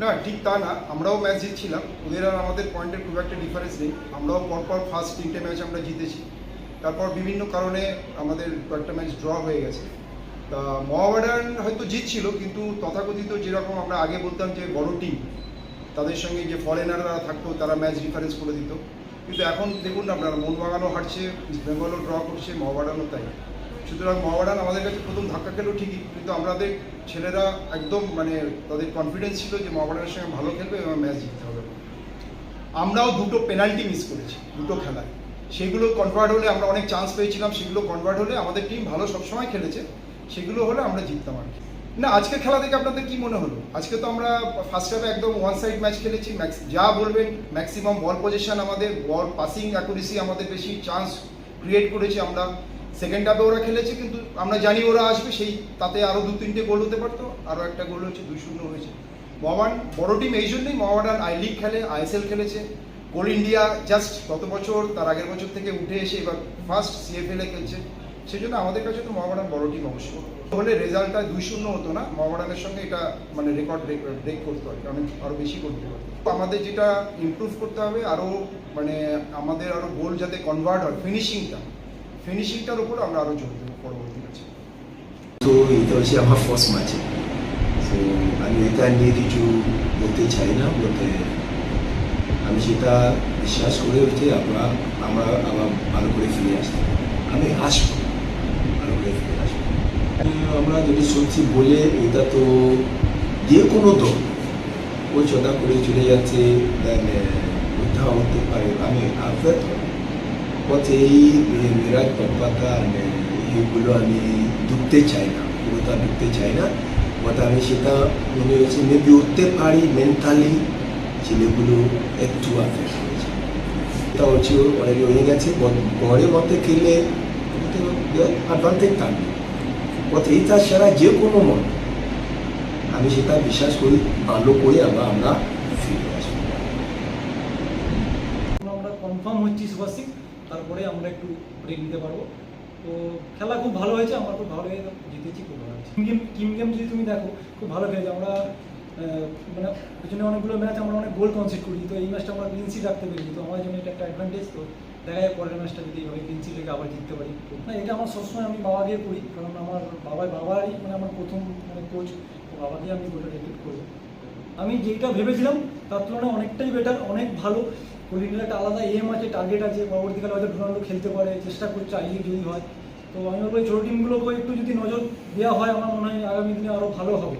না ঠিক তা না, আমরাও ম্যাচ জিতছিলাম, ওদের আর আমাদের পয়েন্টের খুব একটা ডিফারেন্স নেই। আমরাও পরপর ফার্স্ট 3টে ম্যাচ আমরা জিতেছি, তারপর বিভিন্ন কারণে আমাদের কয়েকটা ম্যাচ ড্র হয়ে গেছে। তা মোহামেডান হয়তো জিতছিল, কিন্তু তথাকথিত যেরকম আমরা আগে বলতাম যে বড় টিম, তাদের সঙ্গে যে ফরেনাররা থাকতো তারা ম্যাচ ডিফারেন্স করে দিত, কিন্তু এখন দেখুন আপনারা, মোহনবাগানও হারছে, ইস্ট বেঙ্গলও ড্র করছে, মোহামেডানও তাই। সুতরাং মোহামেডান আমাদের কাছে প্রথম ধাক্কা খেলো ঠিকই, কিন্তু আমাদের ছেলেরা একদম মানে তাদের কনফিডেন্স ছিল যে মোহামেডানের সঙ্গে ভালো খেলবে এবং ম্যাচ জিততে হবে। আমরাও দুটো পেনাল্টি মিস করেছি দুটো খেলায়, সেগুলো কনভার্ট হলে আমরা অনেক চান্স পেয়েছিলাম, সেগুলো কনভার্ট হলে আমাদের টিম ভালো সবসময় খেলেছে, সেগুলো হলে আমরা জিততাম আর কি। না, আজকে খেলা থেকে আপনাদের কি মনে হলো? আজকে তো আমরা ফার্স্ট হাফে একদম ওয়ান সাইড ম্যাচ খেলেছি, যা বলবেন ম্যাক্সিমাম বল পজিশন আমাদের, বল পাসিং অ্যাকুরেসি আমাদের বেশি, চান্স ক্রিয়েট করেছি আমরা। সেকেন্ড হাফে ওরা খেলেছে, কিন্তু আমরা জানি ওরা আসবে, সেই তাতে আরও 2-3টে গোল হতে পারতো, আরও একটা গোল হচ্ছে, 2-0 হয়েছে। মোহামেডান বড় টিম, এই জন্যই মোহামেডান আই লিগ খেলে, আইএসএল খেলেছে, কোল ইন্ডিয়া জাস্ট গত বছর তার আগের বছর থেকে উঠে এসে এবার ফার্স্ট সিএফএল এ খেলছে, সেই জন্য আমাদের কাছে তো মোহামেডান বড় টিম অবশ্যই। হলে রেজাল্টটা 2-0 হতো না, মোহামেডানের সঙ্গে এটা মানে রেকর্ড ব্রেক করতে হয়, অনেক আরও বেশি করতে হবে। আমাদের যেটা ইমপ্রুভ করতে হবে আরও, মানে আমাদের আরও গোল যাতে কনভার্ট হয়, ফিনিশিংটার উপর আমরা আরও জোর দেবো পরবর্তী ম্যাচে। তো এটা হচ্ছে আমার ফার্স্ট ম্যাচ, তো আমি এটা নিয়ে কিছু বলতে চাই না, বলতে আমি সেটা বিশ্বাস করে হচ্ছে আমরা আবার ভালো করে ফিরে আসবো, আমি আসবো, ভালো করে ফিরে আসবো। আমরা যদি সত্যি বলে, এটা তো যে কোনো দল ওই চদা করে চলে যাচ্ছে, উদ্ধার হতে পারে, আমি আফেদ পথে এই বিরাট পটপাতা এইগুলো আমি ঢুকতে চাই না, পুরোটা ঢুকতে চাই না। বাট আমি সেটা মনে হয়েছে মেবি উঠতে পারি, মেন্টালি ছেলেগুলো একটু আফেক্ট হয়েছে, এটা হচ্ছে অনেক হয়ে গেছে। ঘরের মধ্যে খেলে অ্যাডভান্টেজ থাকবে, পথে এইটা ছাড়া যে কোনো মন, আমি সেটা বিশ্বাস করি ভালো করে আমরা ফিরে আসবো। আমরা কনফার্ম হচ্ছি সুভাষিক, তারপরে আমরা একটু ব্রেক নিতে পারবো। তো খেলা খুব ভালো হয়েছে, আমরা খুব ভালো জিতেছি, খুব ভালো হয়েছে। টিম গেম যদি তুমি দেখো, খুব ভালো খেলেছে। আমরা মানে পিছনে অনেকগুলো ম্যাচ আমরা অনেক গোল কনসিড করি, তো এই ম্যাচটা আমরা ক্লিন শিট রাখতে পেরেছি, তো আমার জন্য এটা একটা অ্যাডভান্টেজ। তো দেখা যায় পরের ম্যাচটা যদি এইভাবে ক্লিন শিট রেখে আবার জিততে পারি। না, এটা আমার সবসময় আমি বাবাকে করি, কারণ আমার বাবাই মানে আমার প্রথম মানে কোচ, বাবাকে আমি গোটা রেকর্ড করবো। আমি যেটা ভেবেছিলাম তার তুলনায় অনেকটাই বেটার, অনেক ভালো। কোহলির একটা আলাদা এম আছে, টার্গেট আছে, পরবর্তীকালে হয়তো রোনাল্ডো খেলতে পারে, চেষ্টা করছে আই লিগ যদি হয়। তো আমি বলবো ছোটো টিমগুলোকেও একটু যদি নজর দেওয়া হয়, আমার মনে হয় আগামী দিনে আরও ভালো হবে।